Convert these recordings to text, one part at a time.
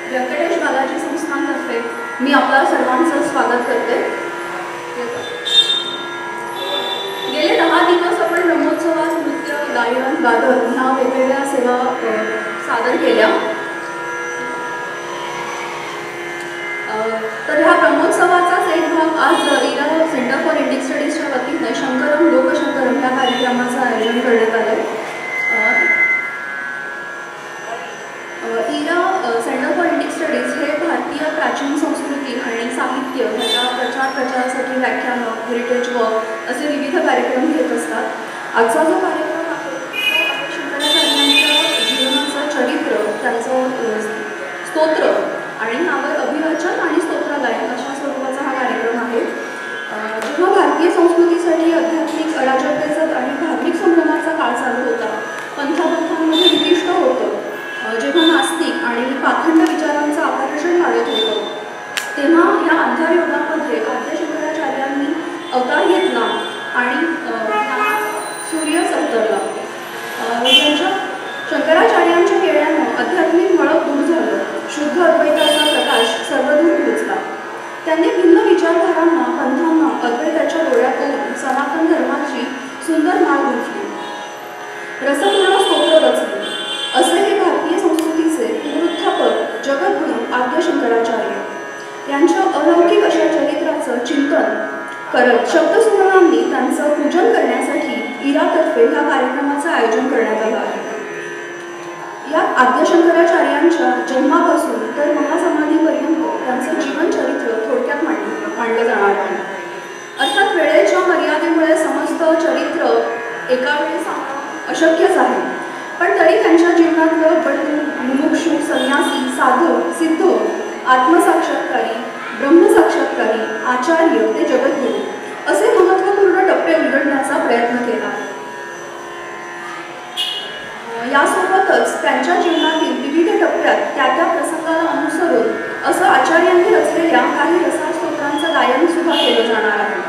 व्यंकटेश बालाजी संस्थानतर्फे मी आपल्या सर्वांचं स्वागत करते। गेले 10 दिवस आपण ब्रह्मोत्सवात नृत्य, गायन, वादन ह्या वेगवेगळ्या सेवा सादर केल्या। तर ह्या ब्रह्मोत्सवाचाच एक भाग आज इरा सेंटर फॉर इंडिक स्टडीजच्या वतीने शंकरम लोकशंकरम या कार्यक्रमाचं आयोजन करण्यात आलं। इरा सेंटर फॉर इंडिक स्टडीज हे भारतीय प्राचीन संस्कृती आणि साहित्य ह्याच्या प्रचारासाठी व्याख्यानं, हेरिटेज वॉक असे विविध कार्यक्रम घेत असतात। आजचा जो कार्यक्रम आहे तो शंकराचार्यांच्या जीवनाचं चरित्र, त्यांचं स्तोत्र आणि ह्यावर अभिवाचन आणि स्तोत्रगायन अशा स्वरूपाचा हा कार्यक्रम आहे। जेव्हा भारतीय संस्कृतीसाठी आध्यात्मिक अराजकतेचं आणि धार्मिक संभ्रमाचा काळ चालू होता, पंथामध्ये विशिष्ट होतं, जेव्हा नास्तिक आणि पाखंड विचारांचं आकर्षण वाढत होतं, तेव्हा या अंधार युगामध्ये आद्य शंकराचार्यांनी अवतार घेतला आणि सूर्य अवतरला। यांच्या शंकराचार्यांच्या केळ्यानं आध्यात्मिक मळक दूर झालं, शुद्ध अद्वैताचा प्रकाश सर्वदूर पोचला। त्यांनी भिन्न विचारधारांना, पंथांना अद्वैताच्या डोळ्यात ओढून सनातन धर्माची सुंदर माळ गुंफली, रसपूर्ण स्तोत्र रचले। असे हे भारतीय संस्कृतीचे पुनरुत्थापक जगद्गुरू आद्य शंकराचार्य यांच्या अलौकिक अशा चरित्राचं चिंतन करत शब्दसुमनांनी त्यांचं पूजन करण्यासाठी इरातर्फे ह्या कार्यक्रमाचं आयोजन करण्यात आलं आहे। या आद्य शंकराचार्यांच्या जन्मापासून तर महासमाधीपर्यंत त्यांचं जीवनचरित्र थोडक्यात मांडलं जाणार आहे। अर्थात वेळेच्या मर्यादेमुळे समस्त चरित्र एका वेळी सांगणं अशक्यच आहे, पण तरी त्यांच्या जीवनातलं बंधू, मुमुक्षु, संन्यासी, साधक, सिद्ध, आत्मसाक्षात्कारी, ब्रह्मसाक्षात्कारी, आचार्य ते जगद्गुरू असे महत्त्वपूर्ण टप्पे उलगडण्याचा प्रयत्न केला। यासोबतच त्यांच्या जीवनातील विविध टप्प्यात त्या प्रसंगाला अनुसरून असं आचार्यांनी रचलेल्या काही रसास्तोत्रांचं गायन सुद्धा केलं जाणार आहे।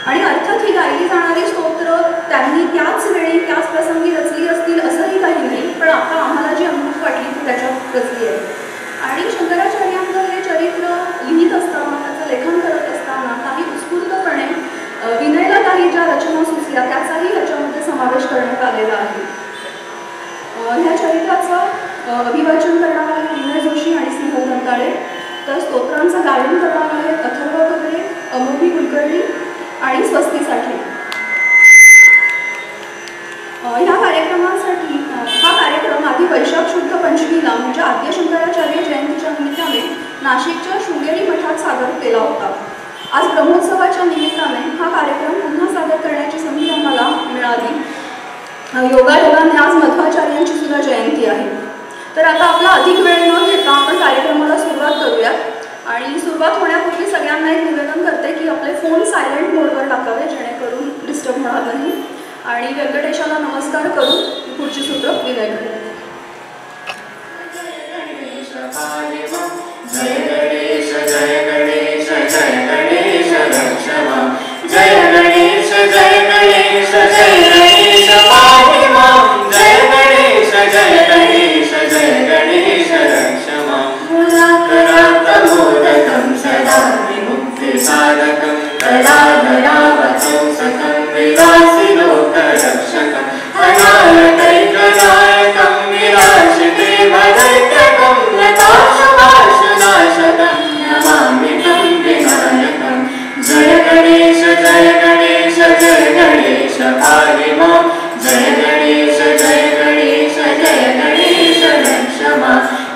आणि अर्थात ही गायली जाणारी स्तोत्र त्यांनी त्याच वेळी त्याच प्रसंगी रचली असतील असंही काही नाही, पण आता आम्हाला जी अनुभूत वाटली ती त्याच्यात रचली आहे। आणि शंकराचार्यांचं हे चरित्र लिहित असताना, त्याचं लेखन करत असताना काही उत्स्फूर्तपणे विनयला काही ज्या रचना सुचल्या त्याचाही याच्यामध्ये समावेश करण्यात आलेला आहे। ह्या चरित्राचं अभिवाचन करणार आहे विनय जोशी आणि स्नेहल दंताळे, तर स्तोत्रांचं गायन करणार आहे अथर्व वगैरे, अमोघी कुलकर्णी आणि स्वस्तीसाठी। ह्या कार्यक्रमासाठी हा कार्यक्रम आधी वैशाख शुद्ध पंचमीला म्हणजे आद्य शंकराचार्य जयंतीच्या निमित्ताने नाशिकच्या शृंगेरी मठात सादर केला होता। आज ब्रह्मोत्सवाच्या निमित्ताने हा कार्यक्रम पुन्हा सादर करण्याची संधी आम्हाला मिळाली। योगायोगाने आज मध्वाचार्यांची सुद्धा जयंती आहे। तर आता आपला अधिक वेळ न घेता आपण कार्यक्रमाला सुरुवात करूया। आणि सुरुवात होण्यापूर्वी सगळ्यांना एक निवेदन करते की आपले फोन सायलेंट मोडवर टाकावे, जेणेकरून डिस्टर्ब होणार नाही। आणि व्यंकटेशाला नमस्कार करून पुढची सूत्र विनय करूया। जय गणेश जय गणेश जय गणेश रक्षमा, जय गणेश जय गणेश जय गणेश पाहि मां, जय गणेश जय गणेश जय गणेश रक्षमा। मुदाकरात् मोदकं सदा विमुक्तिसाधकं, कलाधरावतं सकं विलासि लोकरक्षकं, अनायकैकनायकं विराजिते भदैत्यकं, लताशुभाशुनाशकं नमामि तं विनायकं। जय गणेश जय गणेश जय गणेश पाहि मां, जय गणेश जय गणेश जय गणेश रक्षमा,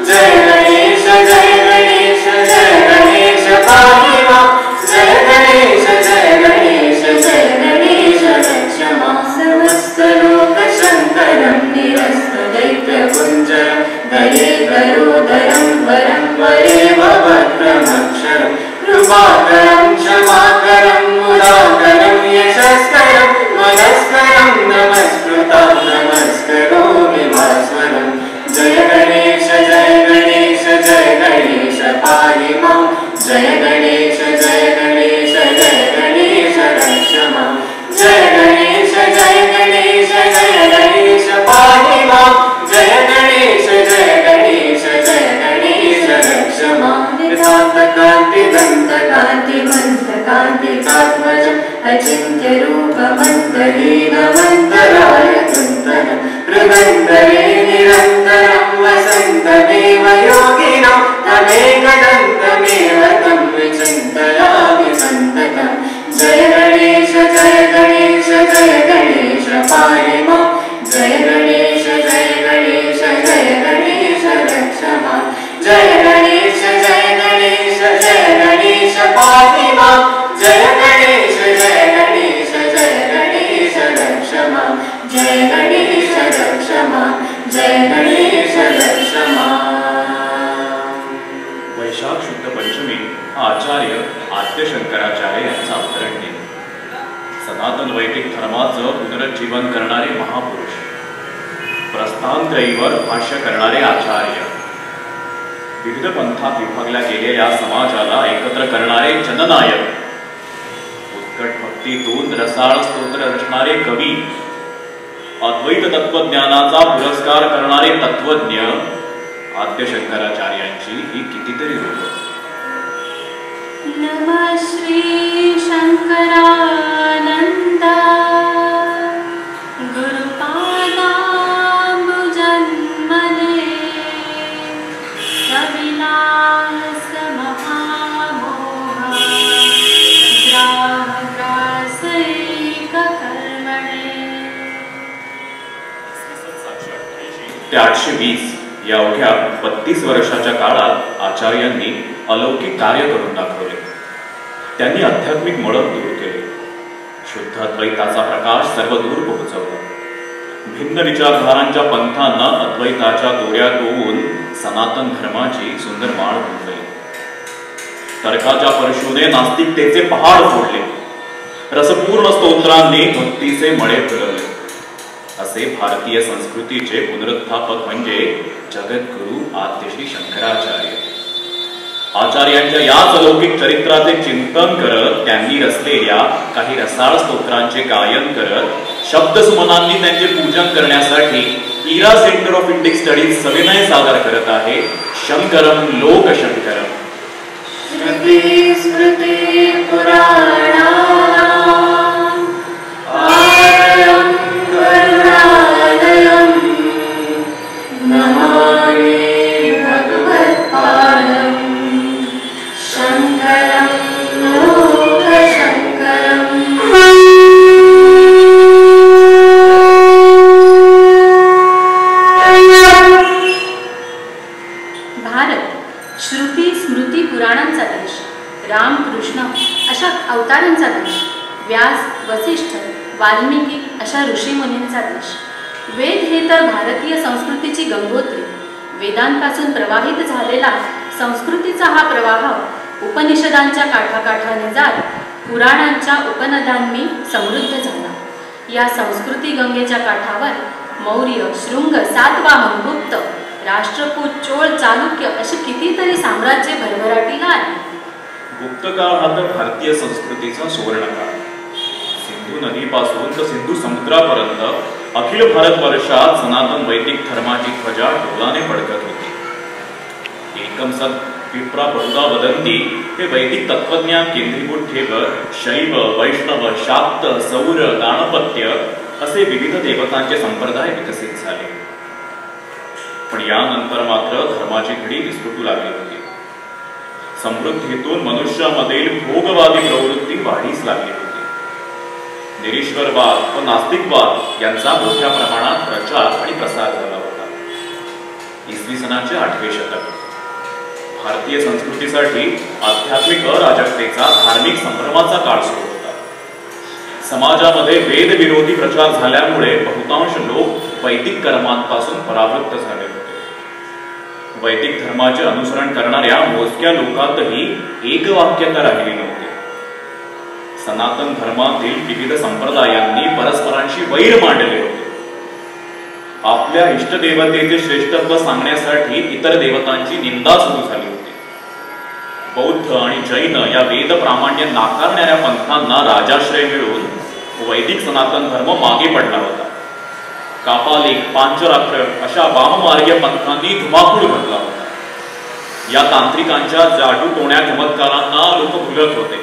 जय गणेश जय गणेश जय गणेश पाहि मां, जय गणेश जय गणेश जय गणेश रक्षमा। समस्तलोकशङ्करं निरस्तदैत्यकुञ्जरं, दयेतरोदरं वरं वरेव भद्रमक्षरं, कृपाकरं क्षमाकरं मुदाकरं यशस्करं, मनस्करं नमस्कृतं नमस्करोमि भास्वरं। जय गणेश जय गणेश जय गणेश पाहि मां, जय गणेश जय गणेश जय गणेश रक्षमा, जय गणेश जय गणेश जय गणेश पाहि मां, जय गणेश जय गणेश जय गणेश कांति दंत कांति मंत कांतिकात्मज अचिंत्य रूप मंतहीन मंतराय कुंतन मृगंतरे निरंतरं वसन्तमेव योगिनो तमेकदन्तमेव तं विचिन्तयामि सन्ततं जय गणेश जय गणेश पाहि मां जय गणेश रक्ष मां जय गणेश पाहि मां जय गणेश रक्ष मां जय गणेश रक्ष मां जय गणेश रक्ष मां. वैशाख शुद्ध पंचमी आचार्य आद्यशंकराचार्य यांचा अवतरण दिन. सनातन वैदिक धर्माचं पुनरुज्जीवन करणारे महापुरुष, प्रस्थानत्रयीवर भाष्य करणारे आचार्य, विविध पंथात विभागल्या गेलेल्या समाजाला एकत्र करणारे जननायक, उत्कट भक्तीतून रसाळ स्तोत्र रचणारे कवी, अद्वैत तत्वज्ञानाचा पुरस्कार करणारे तत्वज्ञ आद्यशंकराचार्यांची ही कितीतरी रूपं. नमः श्री शंकरानंद गुरुपादाम्बुजन्मने कविलास महामोह ग्राहकासैक कर्मणे. 820 या अवघ्या 32 वर्षाच्या काळात आचार्यांनी अलौकिक कार्य करून दाखवले. त्यांनी आध्यात्मिक मळब दूर केले, शुद्ध अद्वैताचा प्रकाश सर्व दूर पोहोचवला, भिन्न विचारधारांच्या पंथांना अद्वैताच्या दोऱ्यात ओवून सनातन धर्माची सुंदर माळ गुंफली. तर्काच्या परशुने नास्तिकतेचे पहाड फोडले, रसपूर्ण स्तोत्रांनी भक्तीचे मळे फुलवले. असे भारतीय संस्कृतीचे पुनरुत्थापक म्हणजे जगद्गुरु आद्यश्री शंकराचार्य. आचार्यांच्या याच अलौकिक चरित्राचे चिंतन करत त्यांनी रचलेल्या काही रसाळ स्तोत्रांचे गायन करत शब्दसुमनांनी त्यांचे पूजन करण्यासाठी इरा सेंटर ऑफ इंडिक स्टडीज सविनय सादर करत आहे शंकरम लोकशंकरम. श्रुती स्मृती पुराणानां आलयं करुणालयं नमामि भगवत्पादं शंकरं लोकशंकरम्. भारत श्रुती स्मृती पुराणांचा देश, राम कृष्ण अशा अवतारांचा देश, व्यास वसिष्ठ वाल्मिकी अशा ऋषीमुनींचा देश. वेद हे तर भारतीय संस्कृतीची गंगोत्री. वेदांपासून प्रवाहित झालेला संस्कृतीचा हा प्रवाह उपनिषदांच्या काठाकाठाने जात पुराणांच्या उपनद्यांनी समृद्ध झाला. या संस्कृती गंगेच्या काठावर मौर्य, शृंग, सातवाहन, गुप्त, राष्ट्रकूट, चोळ, चालुक्य अशी कितीतरी साम्राज्ये भरभराटीला आली. गुप्तकाळ हा तर भारतीय संस्कृतीचा सुवर्णकाळ. सिंधू नदीपासून तर सिंधू समुद्रापर्यंत अखिल भारतवर्षात सनातन वैदिक धर्माची ध्वजा डोलाने फडकत होती. एकम सत विप्रा बहुधा वदंती हे वैदिक तत्वज्ञान केंद्रीभूत ठेवत शैव, वैष्णव, शाक्त, सौर, गाणपत्य असे विविध देवतांचे संप्रदाय विकसित झाले. पण यानंतर मात्र धर्माची घडी विस्फुटू लागली होती. समृद्धीतून मनुष्यामधील भोगवादी प्रवृत्ती वाढीस लागली होती. निरीश्वरवाद व नास्तिकवाद यांचा मोठ्या प्रमाणात प्रचार आणि प्रसार झाला होता. इसवी सनाचे 8वे शतक भारतीय संस्कृतीसाठी आध्यात्मिक अराजकतेचा, धार्मिक संभ्रमाचा काळ सुरू होता. समाजामध्ये वेद विरोधी प्रचार झाल्यामुळे बहुतांश लोक वैदिक कर्मांपासून परावृत्त झाले होते. वैदिक धर्माचे अनुसरण करणाऱ्या मोजक्या लोकांतही एकवाक्यता राहिली नव्हती. सनातन धर्मातील विविध संप्रदायांनी परस्परांशी वैर मांडले होते. आपल्या इष्टदेवतेचे श्रेष्ठत्व सांगण्यासाठी इतर देवतांची निंदा सुरू झाली होती. बौद्ध आणि जैन या वेद प्रामाण्य नाकारणाऱ्या पंथांना राजाश्रय मिळून वैदिक सनातन धर्म मागे पडला होता. कापालिक, पांचरात्र अशा वाममार्गीय पंथांनी धुमाकूळ घातला होता. या तांत्रिकांच्या जादू टोण्या चमत्कारांना लोक भुलत होते.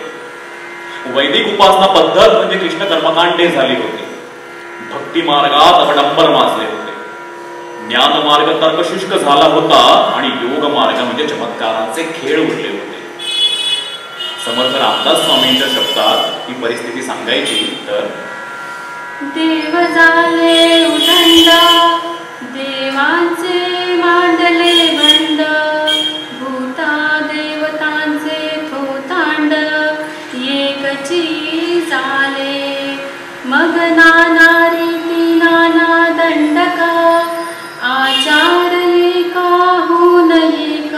वैदिक उपासना पद्धत म्हणजे कृष्ण कर्मकांडे झाली होती. भक्ती मार्गात अवडंबर माजले होते. ज्ञान मार्ग तर्कशुष्क झाला होता आणि योग मार्ग म्हणजे चमत्कारांचे खेळ उरले होते. समर्थ रामदास स्वामींच्या शब्दात ही परिस्थिती सांगायची तर, देव झाले उदंड, देवांचे मांडले बंड, भूता देवतांचे थोतांड, एकची झाले मग नाना रीती नाना दंडका, आचार एकाहून एक,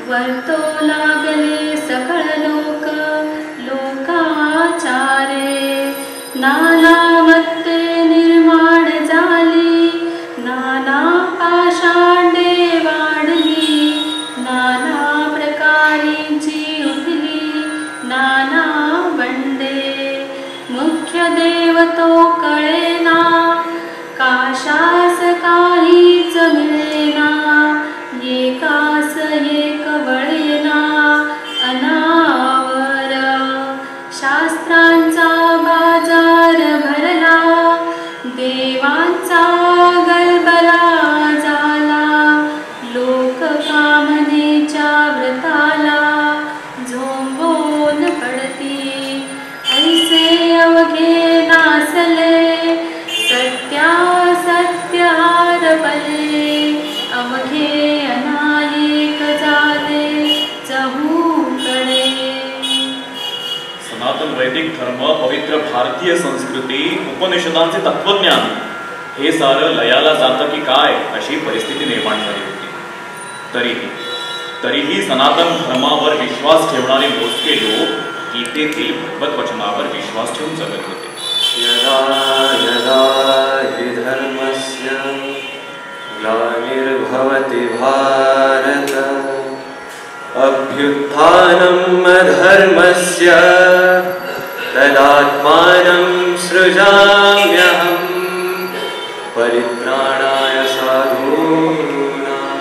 वर्तो लागले सकळ लोक, लोकाचारे नाना मत्ते निर्माण झाली, नाना पाषांडे वाढली, नाना प्रकारींची उठली नाना बंडे, मुख्य देव तो कळेना, काशास काहीच मिळेना, एकास एक वळेना अनावर, शास्त्रांचा बाजार भरला, देवांचा गलबला झाला, लोक कामनेच्या व्रताला झोंबून पडती, ऐसे अवघे नासले, सत्यासत्य हारपले, अवघे अनायक झाले चहूकडे. सनातन वैदिक धर्म, पवित्र भारतीय संस्कृती, उपनिषदांचे तत्वज्ञान हे सारं लयाला जातं की काय अशी परिस्थिती निर्माण झाली होती. तरीही सनातन धर्मावर विश्वास ठेवणारे मोजके लोक गीतेतील भगवत वचनावर विश्वास ठेवून जगत होते. यदा यदा हि धर्मस्य ग्लानिर्भवति भारत, अभ्युत्थानम् अधर्मस्य तदात्मानं सृजाम्यहम्, परित्राणाय साधूनां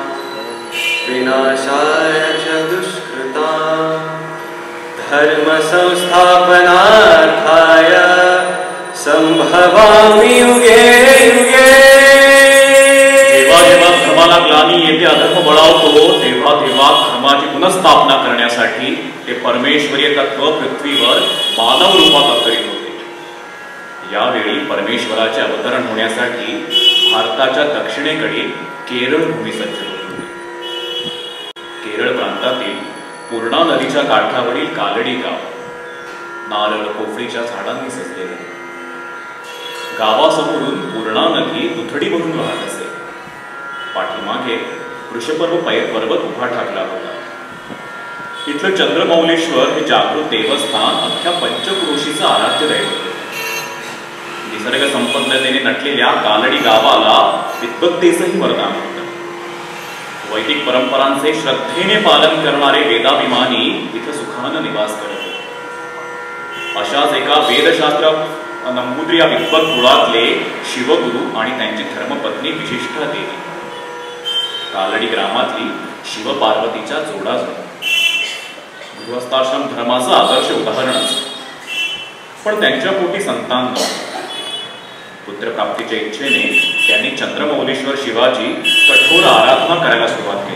विनाशाय च दुष्कृतां, धर्म संस्थापनार्थाय संभवामि युगे युगे. जेव्हा जेव्हा धर्माला ग्लानी येते, अधर्म बळावतो, तेव्हा तेव्हा धर्माची पुनःस्थापना करण्यासाठी ते परमेश्वरीय तत्व पृथ्वीवर मानव रूपात अवतरित होते. यावेळी परमेश्वराचे अवतरण होण्यासाठी भारताच्या दक्षिणेकडील केरळ भूमी सज्ज होती. केरळ प्रांतातील पूर्णा नदीच्या काठावरील कालडी गाव नारळ पोफळीच्या झाडांनी सजलेले. गावासमोरून पूर्णा नदी दुथडी भरून वाहत असे. पाठीमागे वृषपर्व पर्वत उभा ठाकला होता. इथलं चंद्रमौलेश्वर हे जागृत देवस्थान अख्ख्या पंचक्रोशीचं आराध्य दैवत होते. निसर्ग संपन्नतेने नटलेल्या कालडी गावाला विद्वत्तेचंही वरदान होतं. वैदिक परंपरांचे श्रद्धेने पालन करणारे वेदाभिमानी इथं सुखानं निवास करत होते. अशाच एका वेदशास्त्र नंबूद्री या विद्वत कुळातले शिवगुरु आणि त्यांची धर्मपत्नी विशिष्ठा देवी कालडी ग्रामातली शिवपार्वतीच्या जोडाजोड. गृहस्थाश्रम धर्माचं आदर्श उदाहरणच. पण त्यांच्या पोटी संतान नव्हतं. पुत्रप्राप्तीच्या इच्छेने त्यांनी चंद्रमौलेश्वर शिवाची कठोर आराधना करायला सुरुवात केली.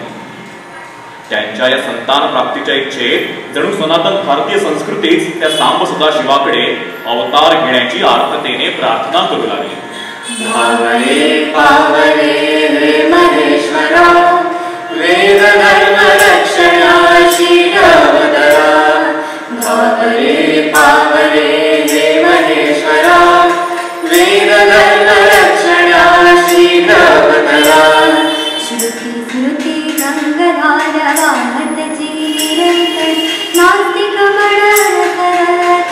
त्यांच्या या संतान प्राप्तीच्या इच्छेत जणू सनातन भारतीय संस्कृतीच त्या सांब सदाशिवाकडे अवतार घेण्याची आर्थतेने प्रार्थना करू लागली. भावरे पावरे हे महेश्वरा, वेद धर्म रक्षणाची अवतरा. भावरे पावरे हे महेश्वरा, वेद धर्म रक्षणाची अवतरा. श्रुती स्मृती रंगधार वाहत जी निरंतर, नास्तिक मरण कर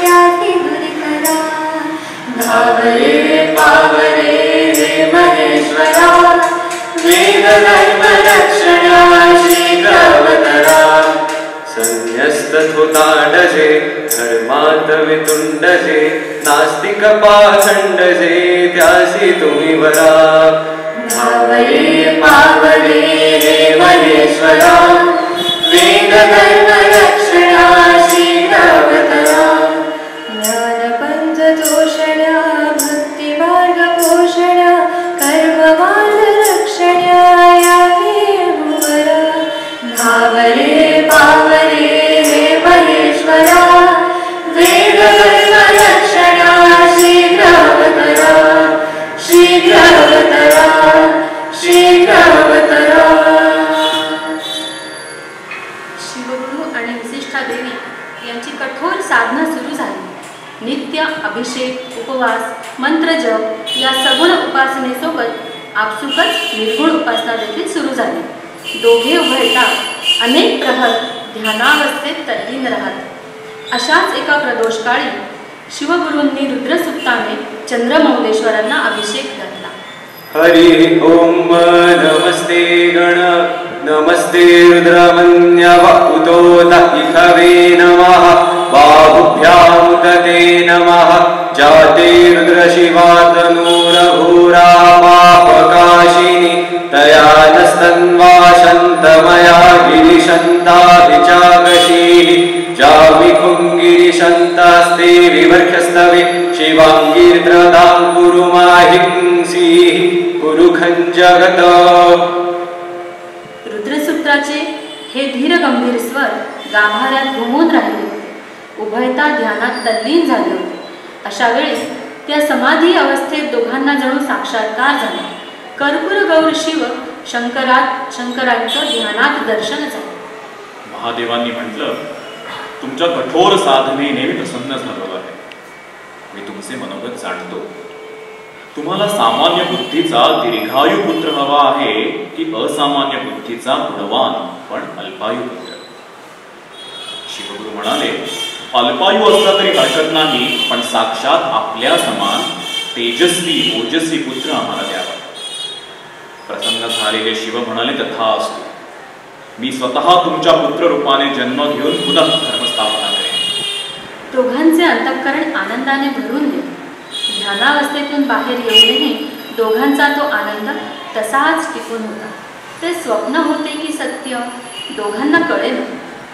त्यासी दूर करा. भावरे पावरे हे महेश्वरा, वेद धर्म रक्षणाची अवतरा. संन्यस्त थोतांडजे, धर्मात वितुंडजे, नास्तिक पाखंडजे, त्यासी तुम्ही वरा. भावरे पावरे हे महेश्वरा, नित्य अभिषेक, उपवास, मंत्रजप या सगुण उपासनेसोबत आपसुकच निर्गुण उपासना देखील सुरू झाली. दोघे उभयता अनेक प्रहर ध्यानावस्थेत तल्लीन राहत. अशाच एका प्रदोषकाळी शिवगुरूंनी रुद्रसुक्ताने चंद्रमौलेश्वरांना अभिषेक घातला. हरि ओम नमस्ते गण नमस्ते रुद्रमन्यवपुतोत इषवे नमः बाहुभ्यामुदते नमः जाते रुद्रशिवातनूरभूरा पापकाशिनी तया नस्तन्वा शन्तमया गिरिशन्ताभिचाकशीः जामिकुङ्गिरिशन्तास्ते विवर्क्षस्तवे शिवाङ्गीर्द्रदां कुरु माहिंसीः कुरुखञ्जगत. रुद्रसूत्राचे हे धीर गंभीर स्वर गाभाऱ्यात घुमून राहिले होते. उभयता ध्यानात तल्लीन झाले होते. अशा वेळी त्या समाधी अवस्थेत दोघांना जणू साक्षात्कार झाला. कर्पूर गौर शिव शंकरांचं ध्यानात दर्शन झालं. महादेवांनी म्हटलं, तुमच्या कठोर साधनेने मी प्रसन्न झालो आहे. मी तुमचे मनोगत जाणतो. तुम्हाला सामान्य बुद्धीचा दीर्घायू पुत्र हवा आहे की असामान्य बुद्धीचा गुणवान पण अल्पायू पुत्र? शिवगुरु म्हणाले, अल्पायू असला तरी हरकत नाही, पण साक्षात आपल्या समान तेजस्वी ओजस्वी पुत्र आम्हाला द्यावा. प्रसन्न झालेले शिव म्हणाले, तथास्तु. मी स्वतः तुमच्या पुत्र रूपाने जन्म घेऊन पुन्हा धर्मस्थापना करेन. दोघांचे अंतःकरण आनंदाने भरून गेले. ध्यानावस्थेतून बाहेर येऊनही दोघांचा तो आनंद तसाच टिकून होता. ते स्वप्न होते की सत्य दोघांना कळेल,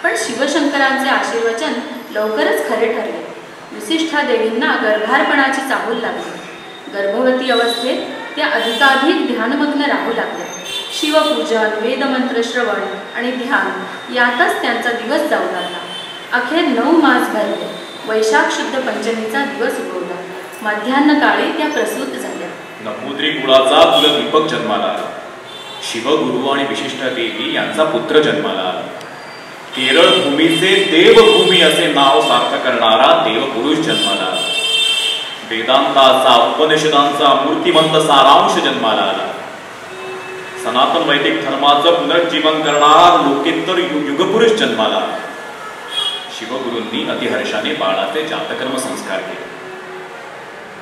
पण शिवशंकरांचे आशीर्वचन लवकरच खरे ठरले. विशिष्ठा देवींना गर्भारपणाची चाहूल लागली. गर्भवती अवस्थेत त्या अधिकाधिक ध्यानमग्न राहू लागल्या. शिवपूजन, वेदमंत्र श्रवण आणि ध्यान यातच त्यांचा दिवस जाऊ लागला. अखेर 9 मास भरले. वैशाख शुद्ध पंचमीचा दिवस उगवला. मध्यान्ह काळी त्या प्रसूत झाल्या. नपुत्री कुळाचा कुलदीपक जन्माला आला. शिवगुरु आणि विशिष्ठा देवी यांचा पुत्र जन्माला आला. केरळ भूमीचे देवभूमी असे नाव सार्थ करणारा देवपुरुष जन्माला आला. वेदांताचा उपनिषदांचा मूर्तिमंत सारांश जन्माला आला. सनातन वैदिक धर्माचं पुनर्जीवन करणारा लोकोत्तर युगपुरुष जन्माला आला. शिवगुरूंनी अतिहर्षाने बाळाचे जातकर्म संस्कार केले.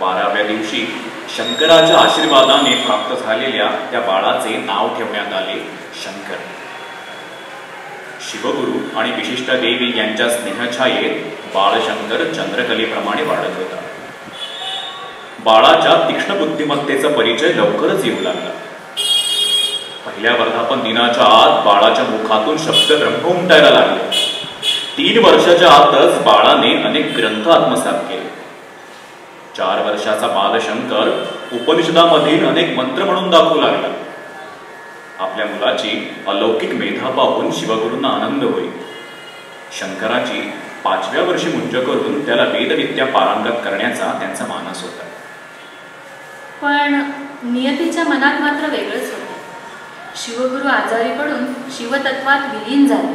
12व्या दिवशी शंकराच्या आशीर्वादाने प्राप्त झालेल्या त्या बाळाचे नाव ठेवण्यात आले शंकर. शिवगुरु आणि विशिष्टा देवी यांच्या स्नेहछायेत बाळशंकर चंद्रकलेप्रमाणे वाढत होता. बाळाच्या तीक्ष्ण बुद्धिमत्तेचा परिचय लवकरच येऊ लागला. पहिल्या वर्धापन दिनाच्या आत बाळाच्या मुखातून शब्द ब्रह्म उमटायला लागले. 3 वर्षाच्या आतच बाळाने अनेक ग्रंथ आत्मसात केले. 4 वर्षाचा बालशंकर उपनिषदामधील अनेक मंत्र म्हणून दाखवू लागला. आपल्या मुलाची अलौकिक मेधा पाहून शिवगुरूंना आनंद होईल. शंकराची 5व्या वर्षी मुंज करून त्याला वेदविद्या पारंगत करण्याचा त्यांचा मानस होता. पण नियतीच्या मनात मात्र वेगळंच होतं. शिवगुरु आजारी पडून शिवतत्वात विलीन झाले.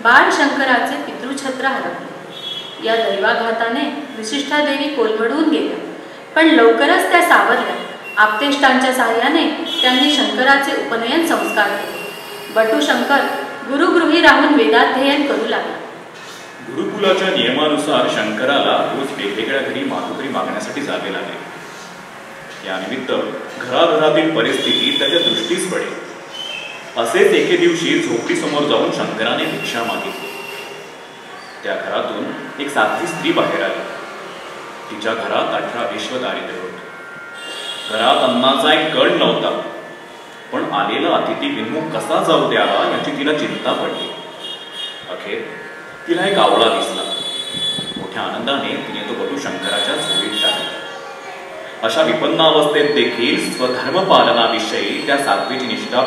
बाळ शंकराचे पितृछत्र हरपले. या दैवाघाताने विशिष्ठा देवी कोलमडून गेल्या, पण लवकरच त्या सावरल्या. आप्तेष्टांच्या सहाय्याने त्यांनी शंकराचे उपनयन संस्कार केले. बटू शंकर गुरुगृही राहून वेदाध्ययन करू लागला. गुरुकुलाच्या नियमानुसार शंकराला रोज वेगवेगळ्या घरी माधुकरी मागण्यासाठी जावे लागले. यानिमित्त घराघरातील परिस्थिती त्याच्या दृष्टीस पडे. असेच एके दिवशी झोपडीसमोर जाऊन शंकराने भिक्षा मागितली. त्या घरातून एक साधी स्त्री बाहेर आली. तिच्या घरात 18 विश्व दारिद्र्य होते. घरात अन्नाचा एक कण नव्हता. पण आलेला अतिथी विन्मुख कसा जाऊ द्यावा याची तिला चिंता पडली. अखेर तिला एक आवळा दिसला. मोठ्या आनंदाने तिने तो बटू शंकराच्या झोळीत टाकला. अशा विपन्न अवस्थेत देखील स्वधर्म पालनाविषयी त्या साध्वीची निष्ठा